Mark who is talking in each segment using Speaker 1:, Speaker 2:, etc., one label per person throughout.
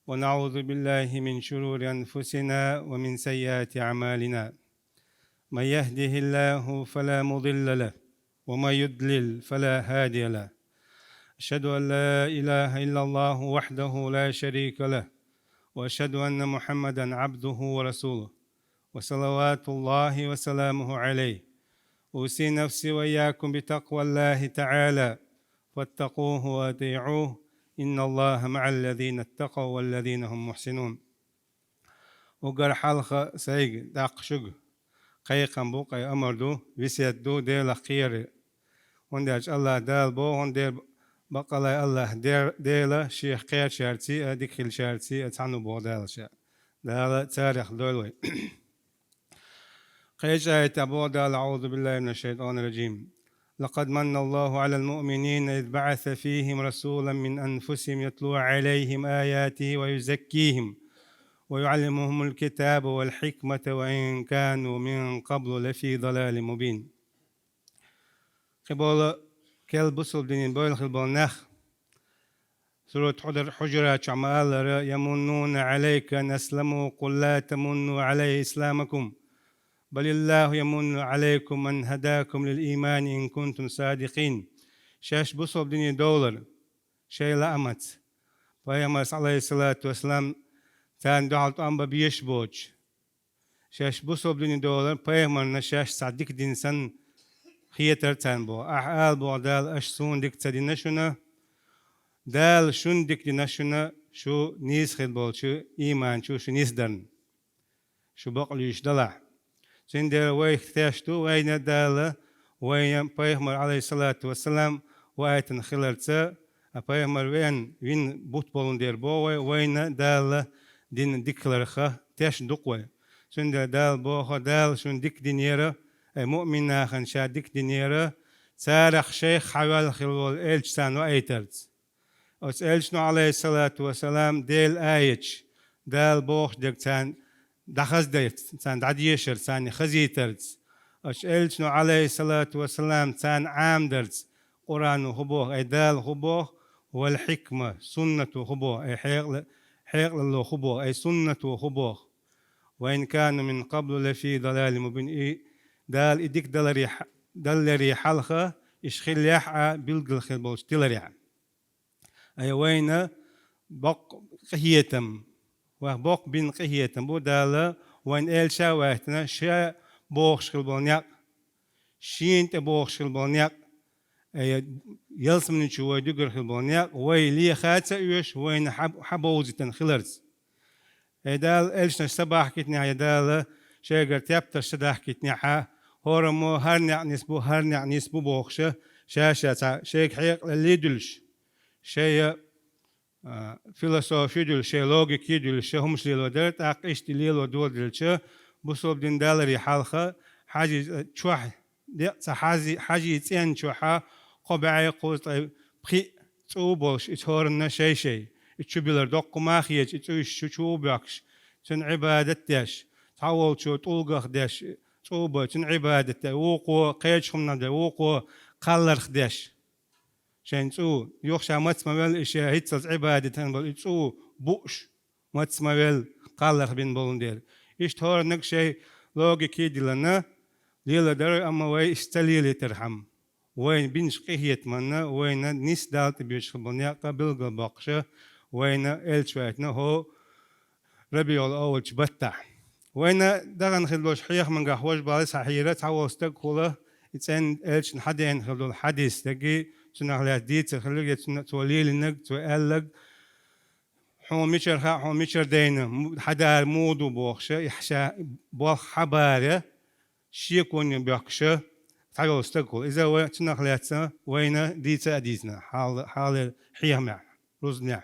Speaker 1: ونعوذ بالله من شرور أنفسنا ومن سيئات أعمالنا. من يهده الله فلا مضل له ومن يضلل فلا هادي له. أشهد أن لا إله إلا الله وحده لا شريك له، وأشهد أن محمدا عبده ورسوله، وصلوات الله وسلامه عليه. أوصي نفسي وإياكم بتقوى الله تعالى، واتقوه وأطيعوه، إن الله مع الذين اتقوا والذين هم محسنون. وقر حلقة سيج داق شق قيقم بوقي أمردو وسيد دو ديل خير ونداج الله دال بو وندير بقلا الله ديل شيخ خير شارتي أدخل شارتي أتعنو بو دال شا دال تاريخ دولوي. قيش آية أبو دال أعوذ بالله من الشيطان الرجيم. لقد من الله على المؤمنين إذ بعث فيهم رسولا من أنفسهم يتلو عليهم آياته ويزكيهم ويعلمهم الكتاب والحكمة وإن كانوا من قبل لفي ضلال مبين. قبول كل بصل دين بول خبول نخ سورة حجرات شعمال يمنون عليك أن أسلموا قل لا تمنوا علي إسلامكم بل الله يمن عليكم أن هداكم للإيمان إن كنتم صادقين. شاش بصل دين دولار شيء لأمت فيامرس عليه الصلاة والسلام تان دعوت أمبا بيشبوج شاش بصوب دين دولار بيامرنا شاش صدق دين سن خيتر تان بو أحال بو دال أشسون ديك تدين شنا دال شون ديك دين شنا شو نيس خد بول شو إيمان شو نيس درن شو بقليش دلع سين دير وي اختاشتو وين دال وين بيامر عليه الصلاة والسلام وآيتن خلرتا بيامر وين بوت بولن دير بو وين دال دين ديكلرخه تاش دقوة سند دال بوخ دال شون ديك دينيرة مؤمن آخن شا ديك دينيرة تاريخ شيخ حوال خلول إلش سان وأيترت أس إلش نو عليه الصلاة والسلام ديل آيتش دال بوخ ديك تان دخز ديت تان دعديشر تان خزيترت أس إلش نو عليه الصلاة والسلام تان عامدرت قرآن خبوخ أي دال خبوخ والحكمة سنة خبوخ أي حيق لله خبوخ أي سنة خبوخ وإن كان من قبل لفي ضلال مبين إيه دال إديك دلري حلقة إشخيل يحع بلغل خلبوش تلريع أي وين بق قهيتم وبق بين قهيتم بو دال وين إل شا واحتنا شا بوخ خلبونيق شين تبوخ خلبونيق يلسم نشوي دقر خلبونيق ويلي خاتة يوش وين حبوزتن خلرز يدال إلش نشتبه كتني يدال شجر تبتر شدح كتني ح هرمو هرنع نسبو بوخشة شاشة شيء حيق ليدلش شيء فيلسوفي دل شيء لوجيكي دل شيء همش ليلو درت أقيش دليلو دول دلش بصوب دين دالري حلقة حاجة شوح دقت حاجة يتين شوحة قبعي قوت بخي توبوش يتهورنا شيء يتشبيلر دق ماخيج يتوش شو بيكش تن عبادتش تعول شو طولقخ دش صوبة تن عبادته وقو قيج خمنا ده وقو قلر خدش شين تو يخشى متسمول إشياء هيتصل عبادة بل تو بوش متسمول قلر بين بولندير يشتهر نك شيء لوجيكي دلنا ليلا در أما وين استليل ترحم وين بينش قهية منا وين نيس دالت بيش بنيا قبل قبقشة وين إلشواتنا هو ربيع الأول تبتع وين دغن خلوش حيخ من قهوش بالس حيرة تعوض استقبله يتسن إلش نحدين خلو الحديث تجي تنخلي ديت خلو توليل النق تولق حوميشر دينا حدا مودو بوخشة يحشى بوخ حبارة شيكون بيخشة تعوض استقبل إذا وين تنخلي وين ديت أديزنا حال حيخ مع رزنا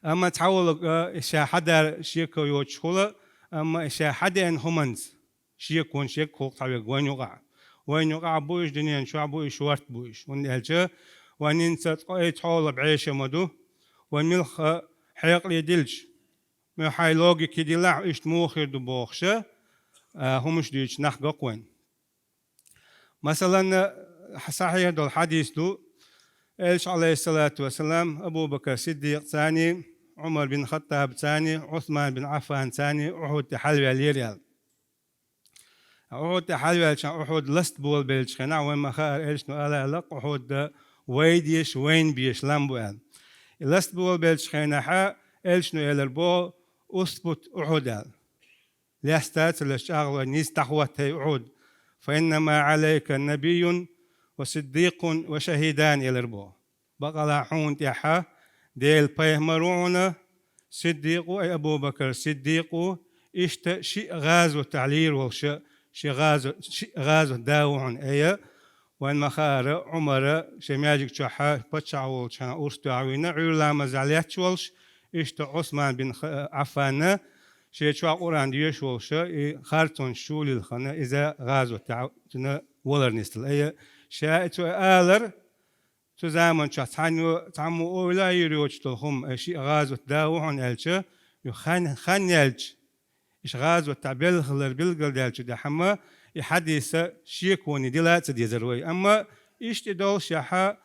Speaker 1: أما تعول إشا حدا شيكو يوتشخولا أما إشا حدا إن همنز شيكون شيكو تعويق وين يقع بوش دنيا شو بوش ورت بوش ونالجا وننسى تعول بعيشة مدو ونملخ حيق لي دلج ما حيلوجي كدي لا إيش موخر دبوخشة همش ديش نحقق وين مثلا صحيح دول حديث دو إيش عليه الصلاة والسلام أبو بكر صديق ثاني عمر بن الخطاب ثاني عثمان بن عفان ثاني أحد تحلوى ليريال أحد تحلوى أحد لست بول بيلش خنا وين ما خار إيش نقال لق أحد ويديش وين بيش لامبوال لست بول بيلش خنا حا إيش نقال بو أثبت أحد لاستات للشغل نيس تحوت أحد فإنما عليك نبي وصديق وشهيدان يلربو بقى حون تحا ديل بيهمرون صديق أي أبو بكر صديق إشت شيء غازو تعلير وش شيء غازو داوعن أي وين مخار عمر شماجك شحا بتشعول شنا أورستعوينا عيولا مزاليات شولش إشت عثمان بن عفان شيء شو قران ديش وش خارتون شول الخنا إذا غازو تعنا ولرنستل أي شاء آلر تزامن تعمو أولا يروج تلهم شيء غاز وتداوعن ألشة خان يلش إيش غاز وتعبيل خلر بيلقل دالش ده حما يحدث شيء كوني دلات تدي زروي أما إيش تدول شحا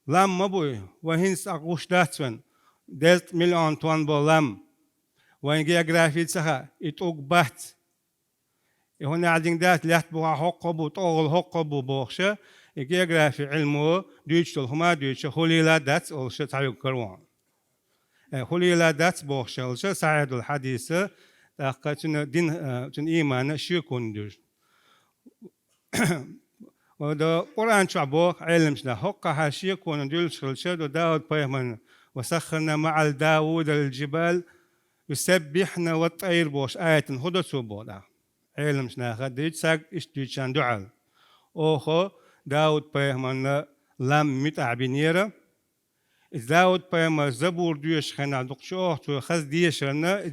Speaker 1: لام مبوي وهنس أقوش داتون دلت مليون توان بولام وين جيوغرافي سها يتوق بات هنا عندنا دات لحت بوها حقبو طول حقبو بوخشة جيوغرافي علمه دويتش هما دويتش خليلا دات أو شيء تعيق كروان خليلا دات بوخشة أو شيء سعيد الحديث تأكدنا دين تن إيمان شيء كندوش وده قرآن شعبه علمنا حق هالشيء كندوش الشيء داود بيمن وسخرنا مع داود الجبال يسبحنا والطير بوش آية هدوء بودا علمنا خديت ساق إشتيشان دعال أوه داود بيهمنا لام متعبينيرا داود بيهما زبور ديش خنا دقشوه تو خز ديشنا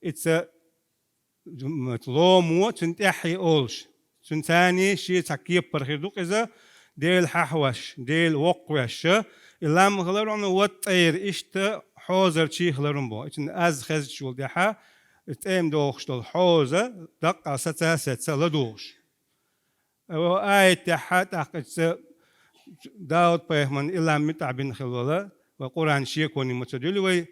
Speaker 1: إتس متلومو تنتحي أولش تنتاني شيء تكيب برخيدوك إذا ديل ححوش ديل وقوش لام غلرون وطير إشت حوزر شي خلرون بو إتن أز خز شول ديحا إتأم دوخش دول حوزة دقا ستاسة لدوش أو آية تحت أقصى داود بيهمن إلا متعبين خلولا وقرآن شيكوني متدلوي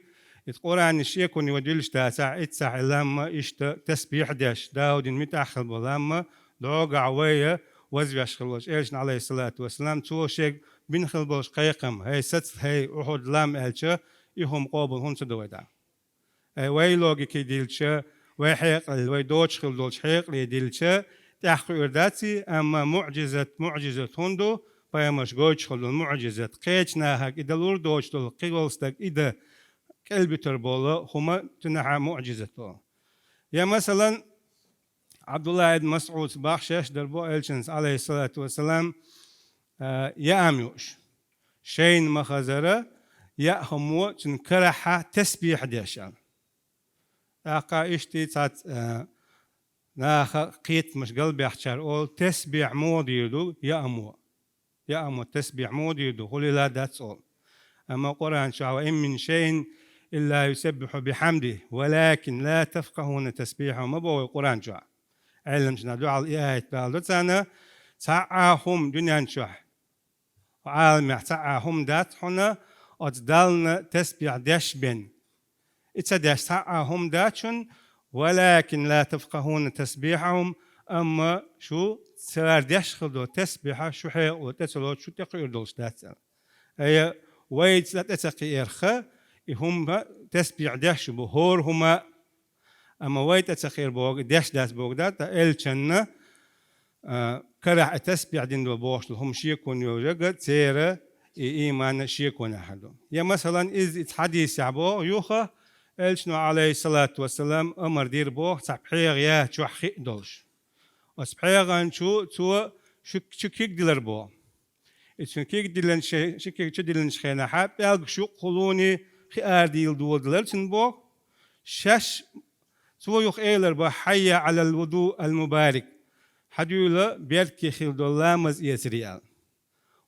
Speaker 1: القرآن شيكوني ودلش تاسع إتسع لما إشت تسبيح داش داود متأخل بلما دوغ عوية وزبيش خلوش إيش عليه الصلاة والسلام تو شيك بين خلبوش قيقم هاي ست هاي أحد لام ألشة يهم قابل هون سدويدا وي لوجيكي ديلشة وي حيق وي دوتش خلوش حيق لي ديلشة تحقيق داتي أما معجزة هندو بيامش جوج خلو المعجزة قيتنا هك إذا لور دوش دول قيلستك إذا كلب تربولا هما تنحى معجزة يا مثلا عبد الله بن مسعود بخشش دربو إلشنس عليه الصلاة والسلام يا أميوش شين مخزرة يا همو تنكرح تسبيح ديشان أقا إشتي تات ناخ قيت مش قلبي أحشر أول تسبيح مود يدو يا أمو تسبيح مود يدو قولي لا that's all أما قرآن شعو إن من شيء إلا يسبح بحمده ولكن لا تفقهون تسبيحه ما بو القرآن شعو علم شنا دعاء الآية بالدتنا تعاهم دنيا شح وعالم تعاهم دات هنا أتدلنا تسبيح دشبن إتداش تعاهم داتشن ولكن لا تفقهون تسبيحهم أما شو سوار دشخلو تسبيحه شو حيقو تسلو شو تقير دولش داتسل أي ويد تتقي إرخا هم تسبيح دش بهور هما أما ويد تتقير بوغ دش دات بوغ دات إلشنا كرح تسبيح دين دو بوغش هم شيكون يوجد تيرا إيمان شيكون أحدهم يا مثلا إذ حديث عبو يوخا إلشنو عليه الصلاة والسلام أمر دير بوغ تبحيغ يا شو حقيق دولش وسبحيغان شو كيك ديلر بوغ إتشن كيك ديلن شكيك ديلن شخينا حاب يالق شو قلوني خيار ديل دول ديلر تنبوغ شاش سو يخ إيلر بو حي على الوضوء المبارك حديولا بيركي خيل دولامز يسريال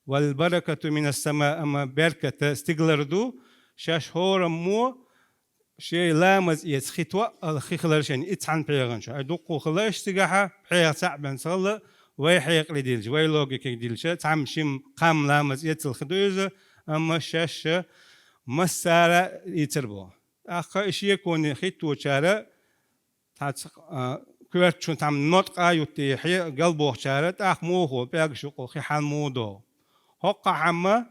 Speaker 1: والبركة من السماء أما بركة استقلر دو شاش هور مو شيء لامز يسخيتوا الخيخلرشين إتحن بيغن شو أدوقو خلاش تجاها بيغ تعبان صلا ويحيق لديلج ويلوجيك ديلش تعم شيم قام لامز يتل خدوزة أما شاش مسارة يتربو أخا إشي يكون خيتو شارة تاц كورت شون تام نطقة يوتي حي قلبه شارة أخ موهو بيج شقو خي حال مودو هقا عما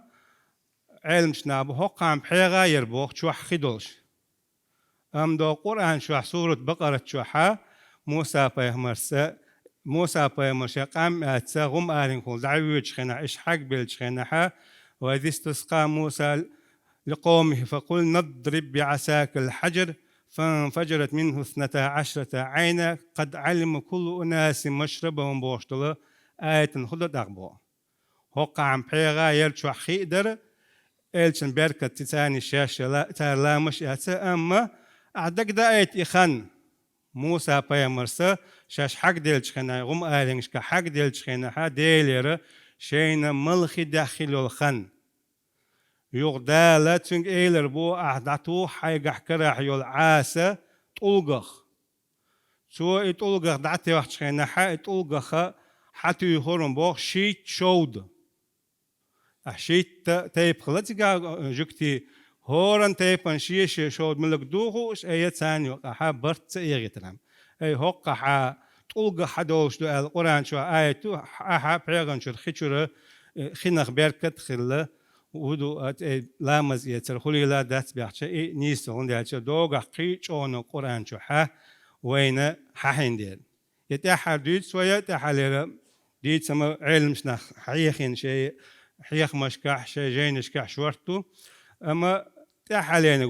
Speaker 1: علم شنابو هقا عم بحيغا يربوخ شو خيدولش أم دو قرآن شو سورة بقرة شو موسى بيهمرسا موسى بيهمرسا قام أتسا غم آرين كل دعويج خنا إش حق بيلج خنا وإذ استسقى موسى لقومه فقل نضرب بعساك الحجر فانفجرت منه 12 عينا قد علم كل أناس مشربهم بوشتله آية خلد أغبو هقا عم بيغا يرجو خيدر إلشن بركة تتاني الشاشة لا تار مش أتسا أما أعدك دا آية إخان موسى بيامرسا شاش حق ديلش خنا غم آلينش كحق ديلش خنا ديلير شينا ملخي داخل الخن يغدالة تنك إيلر بو أحداتو حيقح كراح يول عاسة تولغخ سو إتولغخ دعتي وقت خنا إتولغخ حتو يخورن بوخ شيت شود شيت تيب خلتيقا جوكتي هورن تيبان شيش شود ملك دوغوش أي ثاني وقحا برت إيغتنام أي هقحا تولغ حدوش دو القرآن شو آيتو أحا بيغن شو خيشورة خينخ بيركت خلا ودو لامز يتر خلي لا دات بيحشا نيسون ديالشا دوغا قيشون القرآن شو وين حاحين ديال يتاحا ديت سويا تاحا ديت سما علم شنخ حيخين شيء حيخ مشكح شيء جين شكح شورتو أما تحالين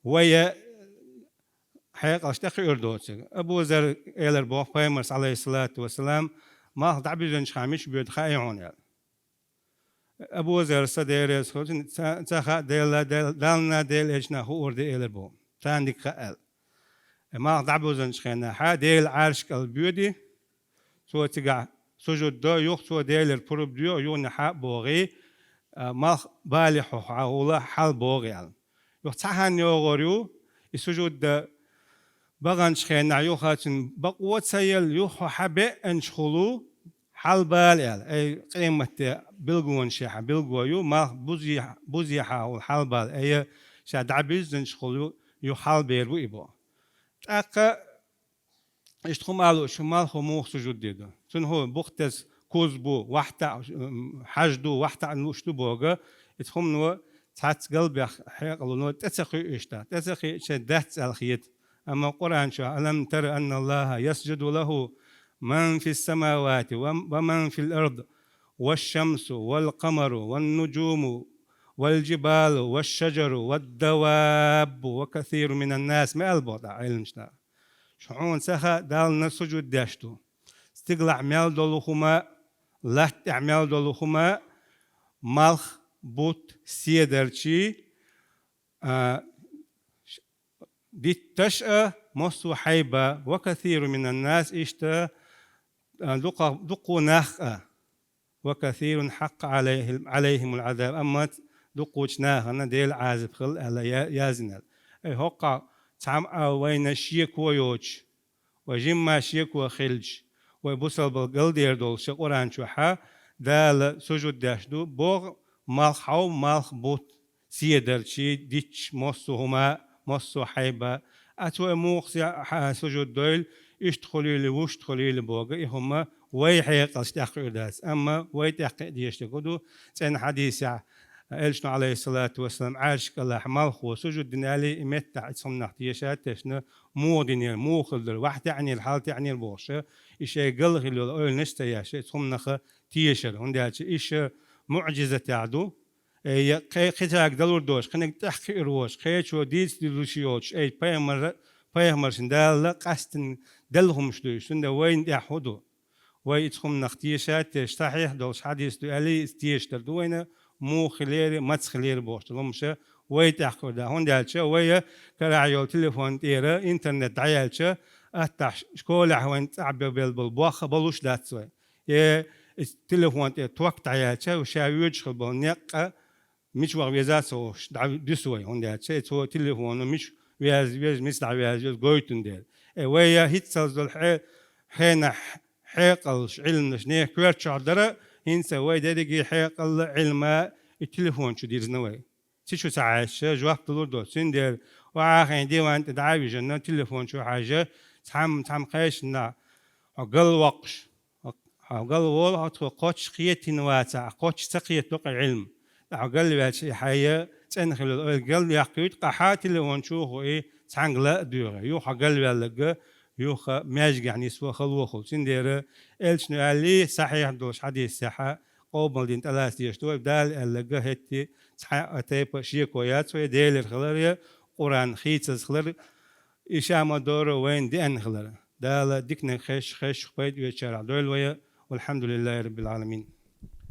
Speaker 1: ويا حيق أشتكي أردوتك أبو ذر إلر بوخ بيمرس عليه الصلاة والسلام ما دعبي جنش خامش بيد خايعون يعني أبو ذر صدير سخوتن تخا دالنا ديل إجنا هو أرد إلر بو تاندك خال ما دعبي جنش خنا ها ديل عرش كالبيودي سو تجع سجود دو يوخ سو ديل البروب ديو يون حق بوغي ما بالح ولا حال بوغيال يختحن يوغوريو يسجود بغنش خينا يوخاتن بقوة سيل يوخ حبي انشخلو حال باليال اي قيمة بلغون شيحة بلغويو ما بوزي حاول حال بال اي شاد عبيز انشخلو يو حال بيرو إبو تاقا اشتخم علو شمال خموخ سجود ديدو سن هو بوختز كوزبو وحتا حجدو وحتا نوشتو بوغا اتخم نو تحت قلبي حيقلو نو تسخي اشتا تسخي شدت الخيط اما القرآن شو ألم تر أن الله يسجد له من في السماوات ومن في الأرض والشمس والقمر والنجوم والجبال والشجر والدواب وكثير من الناس ما البوضع علمشنا شعون سخا دالنا سجود داشتو استقلع مال دولوخما لحت اعمال دولوخما مالخ بوت سيدرشي دي تشأ مصو حيبة وكثير من الناس اشتا دقوا ناخ وكثير حق عليهم العذاب أما دقوا ناخ أنا ديل عازب خل على يازنال أي هقا تعم وين شيك ويوج وجمع شيك وخلج ويبصل بالقل دير دول شقران شوحا دال سجود داشدو بوغ مالخ أو مالخ بوت سيدر شي ديتش مصو هما مصو حيبة أتو موخ سجود دويل اشتخلي لي وشتخلي لي بوغ هما وي حيق اشتاق داس أما وي تحقق ديشتكودو سين حديث إلشنا عليه الصلاة والسلام عارش الله مالخ وسجود دنالي إمتع صمنا تيشات تشنا مو دنيا مو خلدر واحد يعني الحال يعني البوشة إيش يقلغ اللي الأول نشتا شيء صمنا تيشر هنداش إيش معجزة تعدو قتاق دلور دوش خنك تحقيق روش خيش وديس دلوشيوش أي بيامر شندال قاستن دلهم شدوش سند وين يحودو ويتخم نختيشات تشتحيح دوش حديث دو ألي استيشتر دوينه مو خليري ماتس خلير بوشت لمشة ويتحقق ده هندالش ويا كراعيو تليفون تيرا إنترنت عيالش أتح شكول عوين تعب بالبواخ بلوش داتسوي يه التليفون توقت عيالش وشاويج خلبون نقة مش وغيزاتوش دسوي هندالش تو تليفون مش وياز مش وياز جويتون ديل ويا هيتسلز الحين حين حيقلش علم شنيه كويرتش عدرا هنسا ويدرجي حيقل علم التليفون شو دير زنوي تشو ساعش جواب تلوردو سندر وآخر ديوان تدعي جنة تليفون شو حاجة تحم قيشنا أقل وقش أقل وول أتخو قوتش قيتين واتع قوتش تقيت لق علم أقل واتش حياة تنخل الأقل يقيد قحات اللي ونشوفه إيه تعنقلا ديوغ يوخ أقل واللقى يوخ ماجق يعني سوا خلوخل سندير إلش نقالي صحيح دوش حديث صحة قوبل دين تلاس ديشتو بدال اللقى هتي تيب شيكويات ويديل الخلرية قرآن خيتز خلر إشامة دور وين دي أن خلر دال ديكنا خش خش خبيت ويشارع دول ويا والحمد لله رب العالمين.